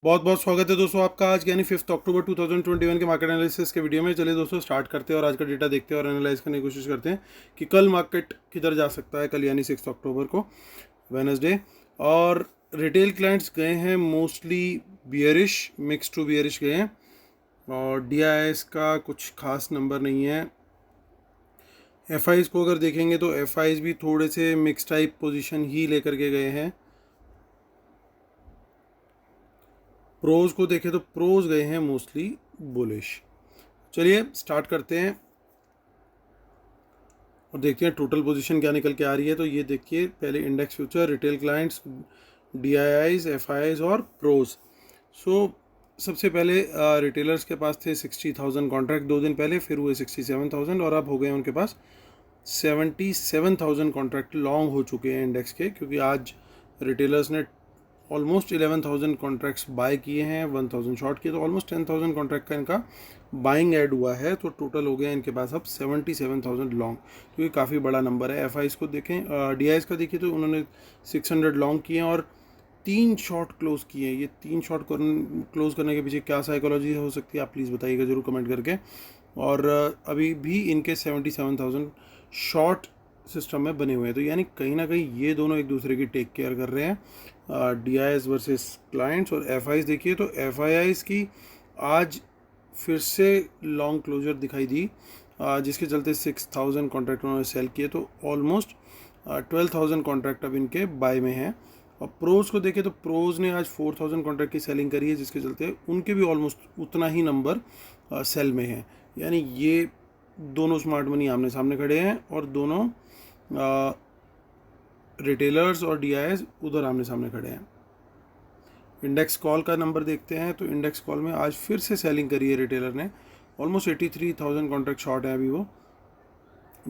बहुत बहुत स्वागत है दोस्तों आपका आज यानी 5 अक्टूबर 2021 के मार्केट एनालिसिस के वीडियो में। चलिए दोस्तों स्टार्ट करते हैं और आज का डेटा देखते हैं और एनालाइज करने की कोशिश करते हैं कि कल मार्केट किधर जा सकता है। कल यानी 6 अक्टूबर को वेडनेसडे। और रिटेल क्लाइंट्स गए हैं mostly bearish, mix to bearish गए हैं और DIIs का कुछ खास नंबर नहीं है। FIs को अगर देखेंगे तो FIs भी थोड़े से मिक्स टाइप पोजिशन ही लेकर के गए हैं। प्रोज को देखें तो प्रोज गए हैं मोस्टली बुलिश। चलिए स्टार्ट करते हैं और देखते हैं टोटल पोजीशन क्या निकल के आ रही है। तो ये देखिए, पहले index future, retail clients, DIIs, FIs और प्रोज। सबसे पहले रिटेलर्स के पास थे 60,000 कॉन्ट्रैक्ट 2 दिन पहले, फिर हुए 67,000 और अब हो गए उनके पास 77,000 कॉन्ट्रैक्ट लॉन्ग हो चुके हैं इंडेक्स के, क्योंकि आज रिटेलर्स ने ऑलमोस्ट 11,000 कॉन्ट्रैक्ट्स बाय किए हैं, 1,000 शॉर्ट किए, तो ऑलमोस्ट 10,000 कॉन्ट्रैक्ट का इनका बाइंग ऐड हुआ है। तो टोटल हो गया इनके पास अब 77,000 लॉन्ग, क्योंकि काफ़ी बड़ा नंबर है। FIs को देखें, DIIs का देखिए तो उन्होंने 600 लॉन्ग किए हैं और 3 शॉर्ट क्लोज किए हैं। ये 3 शॉर्ट क्लोज करने के पीछे क्या साइकोलॉजी हो सकती है, आप प्लीज़ बताइएगा जरूर कमेंट करके। और अभी भी इनके 77,000 शॉर्ट सिस्टम में बने हुए हैं। तो यानी कहीं ना कहीं ये दोनों एक दूसरे की टेक केयर कर रहे हैं, DIIs वर्सेस क्लाइंट्स। और FIs देखिए तो FIIs की आज फिर से लॉन्ग क्लोजर दिखाई दी, जिसके चलते 6,000 कॉन्ट्रैक्ट उन्होंने सेल किए, तो ऑलमोस्ट 12,000 कॉन्ट्रैक्ट अब इनके बाय में हैं। और प्रोज को देखें तो प्रोज ने आज 4,000 कॉन्ट्रैक्ट की सेलिंग करी है, जिसके चलते उनके भी ऑलमोस्ट उतना ही नंबर सेल में है। यानी ये दोनों स्मार्ट मनी आमने सामने खड़े हैं और दोनों रिटेलर्स और DIIs उधर आमने सामने खड़े हैं। इंडेक्स कॉल का नंबर देखते हैं तो इंडेक्स कॉल में आज फिर से सेलिंग करी है रिटेलर ने, ऑलमोस्ट 83,000 कॉन्ट्रैक्ट शॉर्ट है अभी वो।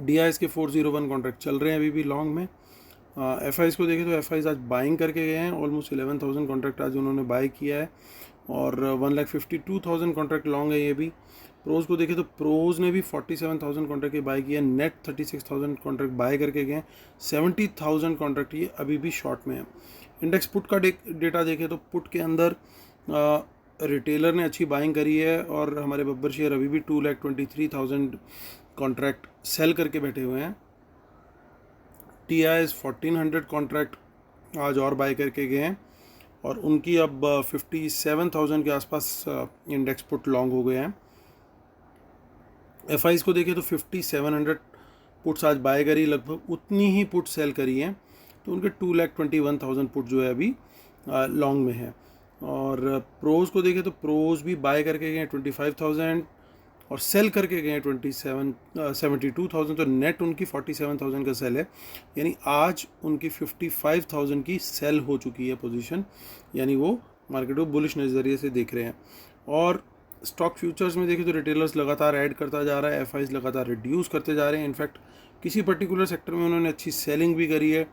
DIIs के 401 कॉन्ट्रैक्ट चल रहे हैं अभी भी लॉन्ग में। FIs को देखें तो FIs आज बाइंग करके गए हैं, ऑलमोस्ट 11,000 कॉन्ट्रैक्ट आज उन्होंने बाई किया है और 1,52,000 कॉन्ट्रैक्ट लॉन्ग है ये भी। प्रोज को देखें तो प्रोज ने भी 47,000 कॉन्ट्रैक्ट की बाई किया है, नेट 36,000 कॉन्ट्रैक्ट बाय करके गए, 70,000 कॉन्ट्रैक्ट ये अभी भी शॉर्ट में है। इंडेक्स पुट का डेटा देखें तो पुट के अंदर रिटेलर ने अच्छी बाइंग करी है और हमारे बब्बर शेयर अभी भी 2,23,000 कॉन्ट्रैक्ट सेल करके बैठे हुए हैं। DIIs 1,400 कॉन्ट्रैक्ट आज और बाय करके गए हैं और उनकी अब 57,000 के आसपास इंडेक्स पुट लॉन्ग हो गए हैं। FIs को देखें तो 5,700 पुट्स आज बाय करी, लगभग उतनी ही पुट सेल करी हैं, तो उनके 2,21,000 पुट जो है अभी लॉन्ग में है। और प्रोज को देखें तो प्रोज भी बाय करके गए 25,000 और सेल करके गए 72,000, तो नेट उनकी 47,000 का सेल है। यानी आज उनकी 55,000 की सेल हो चुकी है पोजीशन, यानी वो मार्केट को बुलिश नज़रिए से देख रहे हैं। और स्टॉक फ्यूचर्स में देखें तो रिटेलर्स लगातार ऐड करता जा रहा है, FIs लगातार रिड्यूस करते जा रहे हैं। इनफैक्ट किसी पर्टिकुलर सेक्टर में उन्होंने अच्छी सेलिंग भी करी है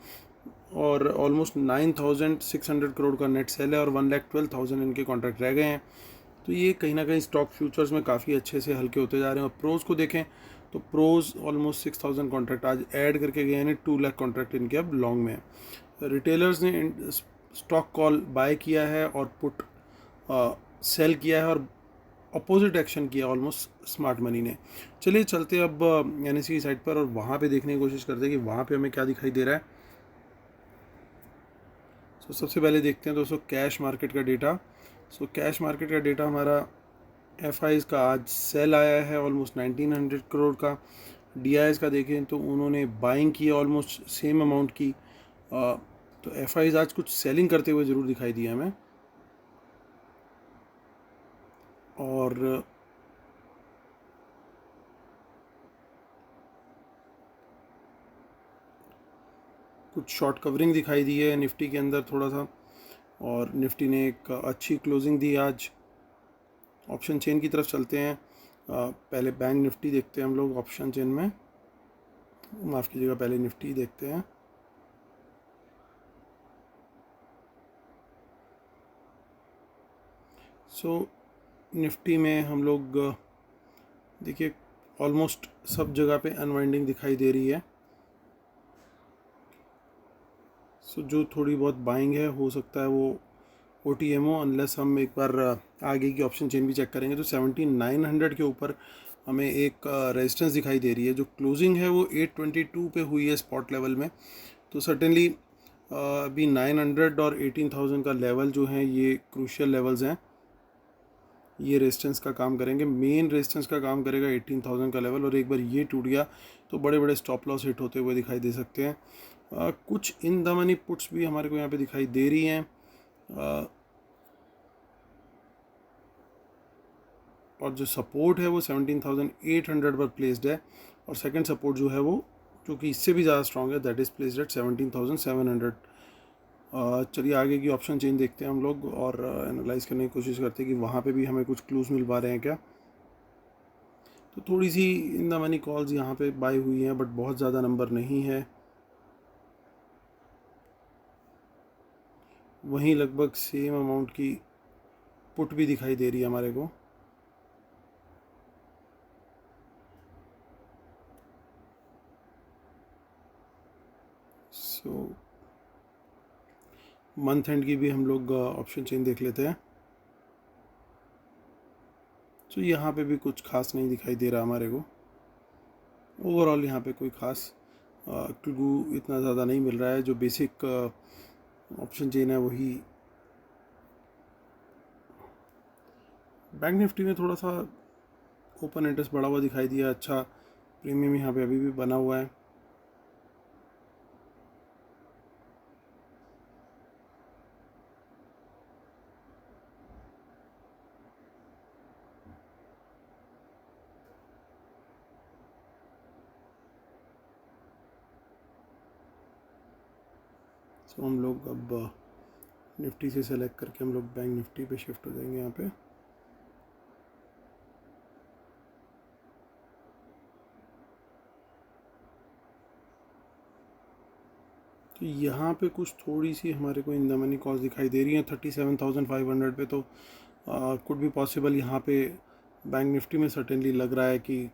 और ऑलमोस्ट 9,600 करोड़ का नेट सेल है और 1,12,000 इनके कॉन्ट्रैक्ट रह गए हैं। तो ये कहीं ना कहीं स्टॉक फ्यूचर्स में काफ़ी अच्छे से हल्के होते जा रहे हैं। और प्रोज को देखें तो प्रोज ऑलमोस्ट 6,000 कॉन्ट्रैक्ट आज ऐड करके गए हैं, 2 लाख कॉन्ट्रैक्ट इनके अब लॉन्ग में है। रिटेलर्स ने स्टॉक कॉल बाय किया है और पुट सेल किया है और अपोजिट एक्शन किया ऑलमोस्ट स्मार्ट मनी ने। चलिए चलते अब NSE की साइट पर और वहाँ पे देखने की कोशिश करते हैं कि वहाँ पे हमें क्या दिखाई दे रहा है। सबसे पहले देखते हैं दोस्तों कैश मार्केट का डेटा। कैश मार्केट का डेटा हमारा FIs का आज सेल आया है ऑलमोस्ट 1,900 करोड़ का। DIIs का देखें तो उन्होंने बाइंग की ऑलमोस्ट सेम अमाउंट की। तो FIs आज कुछ सेलिंग करते हुए ज़रूर दिखाई दिया हमें। और कुछ शॉर्ट कवरिंग दिखाई दी है निफ्टी के अंदर थोड़ा सा, और निफ्टी ने एक अच्छी क्लोजिंग दी आज। ऑप्शन चेन की तरफ चलते हैं। पहले बैंक निफ्टी देखते हैं हम लोग ऑप्शन चेन में, माफ़ कीजिएगा, पहले निफ्टी देखते हैं। निफ्टी में हम लोग देखिए ऑलमोस्ट सब जगह पे अनवाइंडिंग दिखाई दे रही है। जो थोड़ी बहुत बाइंग है हो सकता है वो OTMO, अनलेस हम एक बार आगे की ऑप्शन चेन भी चेक करेंगे तो 17,900 के ऊपर हमें एक रेजिस्टेंस दिखाई दे रही है। जो क्लोजिंग है वो 822 पे हुई है स्पॉट लेवल में। तो सर्टेनली अभी 900 और 18,000 का लेवल जो है ये क्रूशियल लेवल्स हैं, ये रेजिस्टेंस का काम करेंगे। मेन रेजिस्टेंस का काम करेगा 18,000 का लेवल, और एक बार ये टूट गया तो बड़े बड़े स्टॉप लॉस हिट होते हुए दिखाई दे सकते हैं। कुछ इन द मनी पुट्स भी हमारे को यहाँ पे दिखाई दे रही हैं, और जो सपोर्ट है वो 17,800 पर प्लेस्ड है, और सेकंड सपोर्ट जो है वो जो कि इससे भी ज़्यादा स्ट्रॉन्ग है, दैट इज़ प्लेस्ड एट 17,700। चलिए आगे की ऑप्शन चेंज देखते हैं हम लोग और एनालाइज करने की कोशिश करते हैं कि वहाँ पे भी हमें कुछ क्लूज मिल पा रहे हैं क्या। तो थोड़ी सी इन द मनी कॉल्स यहाँ पे बाय हुई हैं, बट बहुत ज़्यादा नंबर नहीं है। वहीं लगभग सेम अमाउंट की पुट भी दिखाई दे रही है हमारे को। सो मंथ एंड की भी हम लोग ऑप्शन चेन देख लेते हैं। तो यहाँ पे भी कुछ खास नहीं दिखाई दे रहा हमारे को। ओवरऑल यहाँ पे कोई खास क्लू इतना ज़्यादा नहीं मिल रहा है। जो बेसिक ऑप्शन चेन है वही। बैंक निफ्टी में थोड़ा सा ओपन इंटरेस्ट बढ़ा हुआ दिखाई दिया, अच्छा प्रीमियम यहाँ पे अभी भी बना हुआ है। तो हम लोग अब निफ्टी से सेलेक्ट करके हम लोग बैंक निफ्टी पे शिफ्ट हो जाएंगे यहाँ पे। तो यहाँ पे कुछ थोड़ी सी हमारे को इन द मनी कॉस्ट दिखाई दे रही है 37,500 पे। तो कुड भी पॉसिबल यहाँ पे बैंक निफ्टी में सर्टेनली लग रहा है कि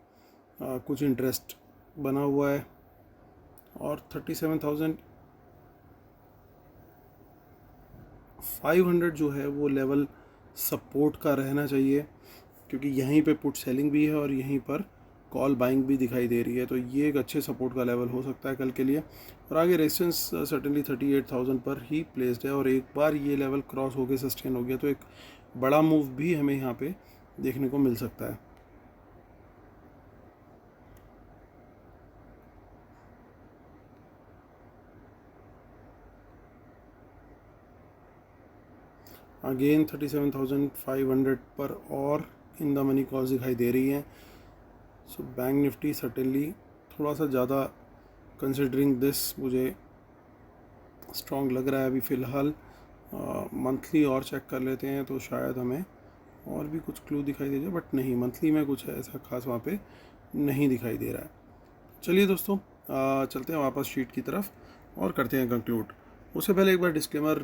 कुछ इंटरेस्ट बना हुआ है, और 37,500 जो है वो लेवल सपोर्ट का रहना चाहिए, क्योंकि यहीं पे पुट सेलिंग भी है और यहीं पर कॉल बाइंग भी दिखाई दे रही है। तो ये एक अच्छे सपोर्ट का लेवल हो सकता है कल के लिए। और आगे रेजिस्टेंस सर्टेनली 38,000 पर ही प्लेस्ड है, और एक बार ये लेवल क्रॉस हो गए, सस्टेन हो गया, तो एक बड़ा मूव भी हमें यहाँ पे देखने को मिल सकता है। अगेन 37,500 पर और इन द मनी कॉल्स दिखाई दे रही हैं। सो बैंक निफ्टी सर्टेनली थोड़ा सा ज़्यादा कंसिडरिंग दिस मुझे स्ट्रॉन्ग लग रहा है अभी फ़िलहाल। मंथली और चेक कर लेते हैं तो शायद हमें और भी कुछ क्लू दिखाई दे जाए, बट नहीं, मंथली में कुछ ऐसा खास वहाँ पे नहीं दिखाई दे रहा है। चलिए दोस्तों, चलते हैं वापस शीट की तरफ और करते हैं कंक्लूड। उससे पहले एक बार डिस्क्लेमर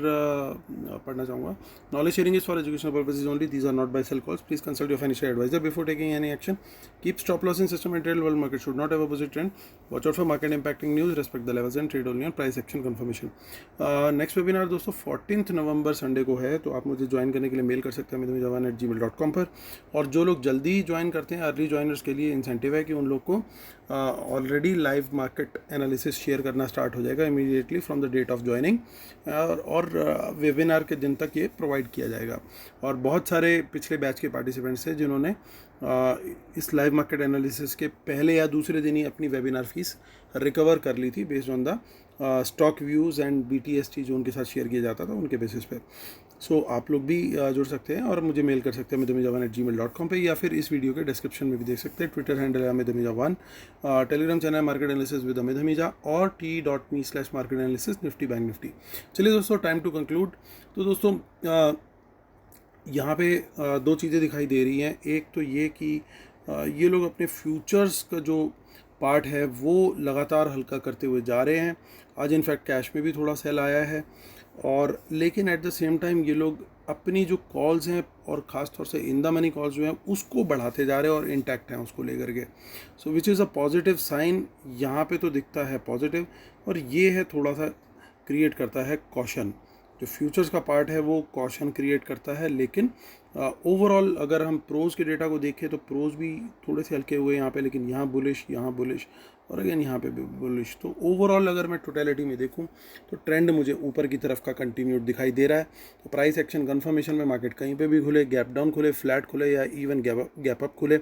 पढ़ना चाहूँगा। Knowledge sharing is for educational purposes only, these are not buy sell calls, please consult your financial advisor before taking any action, keep stop loss in system and trade, world market should not have opposite trend, watch out for market impacting news, respect the levels and trade only on price action confirmation. Next webinar दोस्तों 14 नवंबर Sunday को है, तो आप मुझे join करने के लिए mail कर सकते हैं amitamijawan@gmail.com पर। और जो लोग जल्दी ज्वाइन करते हैं, अर्ली ज्वाइनर्स के लिए इंसेंटिव है कि उन लोग को already live market analysis share करना स्टार्ट हो जाएगा immediately from the date of joining, और वेबिनार के दिन तक ये प्रोवाइड किया जाएगा। और बहुत सारे पिछले बैच के पार्टिसिपेंट्स हैं जिन्होंने इस लाइव मार्केट एनालिसिस के पहले या दूसरे दिन ही अपनी वेबिनार फीस रिकवर कर ली थी based on the stock views and BTST जो उनके साथ शेयर किया जाता था उनके बेसिस पे। सो आप लोग भी जुड़ सकते हैं और मुझे मेल कर सकते हैं amitamijawan@gmail.com पे, या फिर इस वीडियो के डिस्क्रिप्शन में भी देख सकते हैं। ट्विटर हैंडल है amitamijawan, टेलीग्राम चैनल है मार्केट एनालिसिस विद अमित हमीजा, और t.me/market analysis Nifty bank Nifty. चलिए दोस्तों, टाइम टू कंक्लूड। तो दोस्तों यहाँ पे दो चीज़ें दिखाई दे रही हैं। एक तो ये कि ये लोग अपने फ्यूचर्स का जो पार्ट है वो लगातार हल्का करते हुए जा रहे हैं। आज इनफैक्ट कैश में भी थोड़ा सेल आया है, और लेकिन एट द सेम टाइम ये लोग अपनी जो कॉल्स हैं और ख़ास तौर से इन द मनी कॉल्स जो हैं उसको बढ़ाते जा रहे हैं और इंटैक्ट हैं उसको लेकर के। So which is a positive sign. यहाँ पे तो दिखता है पॉजिटिव, और ये है थोड़ा सा क्रिएट करता है कॉशन। जो फ्यूचर्स का पार्ट है वो कॉशन क्रिएट करता है, लेकिन ओवरऑल अगर हम प्रोज के डेटा को देखें तो प्रोज भी थोड़े से हल्के हुए यहाँ पे, लेकिन यहाँ बुलिश और अगेन यहाँ पे भी बुलिश। तो ओवरऑल अगर मैं टोटलिटी में देखूँ तो ट्रेंड मुझे ऊपर की तरफ का कंटिन्यूड दिखाई दे रहा है। तो प्राइस एक्शन कन्फर्मेशन में मार्केट कहीं पे भी खुले, गैप डाउन खुले, फ्लैट खुले या इवन गैप अप खुले,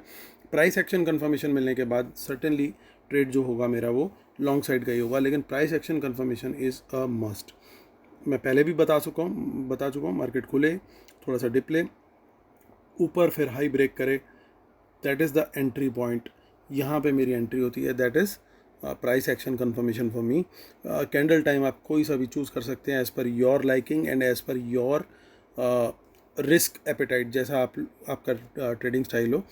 प्राइस एक्शन कन्फर्मेशन मिलने के बाद सर्टेनली ट्रेड जो होगा मेरा वो लॉन्ग साइड का ही होगा, लेकिन price action confirmation is a must. मैं पहले भी बता चुका हूँ मार्केट खुले, थोड़ा सा डिप ले, ऊपर फिर हाई ब्रेक करे, that is the entry point. यहाँ पे मेरी एंट्री होती है, that is price action confirmation for me. Candle time आप कोई सा भी चूज़ कर सकते हैं as per your liking and as per your risk appetite, जैसा आपका ट्रेडिंग स्टाइल हो।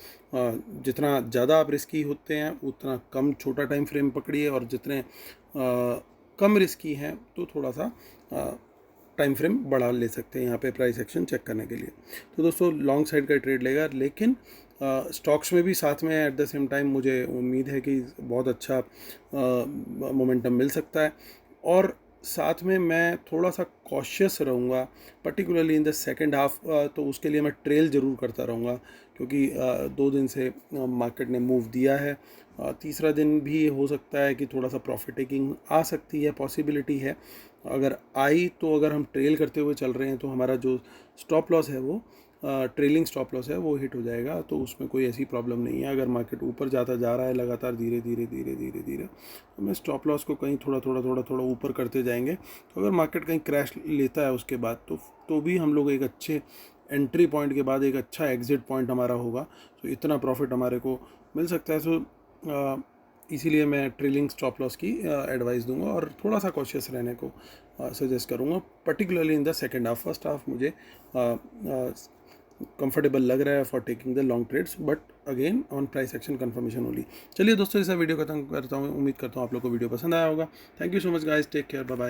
जितना ज़्यादा आप रिस्की होते हैं उतना कम छोटा टाइम फ्रेम पकड़िए, और जितने कम रिस्की हैं तो थोड़ा सा टाइम फ्रेम बढ़ा ले सकते हैं यहाँ पे प्राइस एक्शन चेक करने के लिए। तो दोस्तों लॉन्ग साइड का ट्रेड लेगा, लेकिन स्टॉक्स में भी साथ में एट द सेम टाइम मुझे उम्मीद है कि बहुत अच्छा मोमेंटम मिल सकता है, और साथ में मैं थोड़ा सा कॉशियस रहूँगा particularly in the second half. तो उसके लिए मैं ट्रेल ज़रूर करता रहूँगा, क्योंकि 2 दिन से मार्केट ने मूव दिया है। तीसरा दिन भी हो सकता है कि थोड़ा सा प्रॉफिट टेकिंग आ सकती है, पॉसिबिलिटी है। अगर आई तो अगर हम ट्रेल करते हुए चल रहे हैं तो हमारा जो स्टॉप लॉस है वो ट्रेलिंग स्टॉप लॉस है वो हिट हो जाएगा, तो उसमें कोई ऐसी प्रॉब्लम नहीं है। अगर मार्केट ऊपर जाता जा रहा है लगातार धीरे धीरे तो मैं स्टॉप लॉस को कहीं थोड़ा ऊपर करते जाएंगे। तो अगर मार्केट कहीं क्रैश लेता है उसके बाद तो भी हम लोग एक अच्छे एंट्री पॉइंट के बाद एक अच्छा एग्जिट पॉइंट हमारा होगा, तो इतना प्रॉफिट हमारे को मिल सकता है। सो इसीलिए मैं ट्रेलिंग स्टॉप लॉस की एडवाइस दूंगा और थोड़ा सा कॉशियस रहने को सजेस्ट करूंगा, particularly in the second half. First half मुझे कंफर्टेबल लग रहा है for taking the long trades, but again on price action confirmation only. चलिए दोस्तों, इस वीडियो खत्म करता हूँ। उम्मीद करता हूँ आप लोग को वीडियो पसंद आया होगा। Thank you so much guys, take care, bye bye.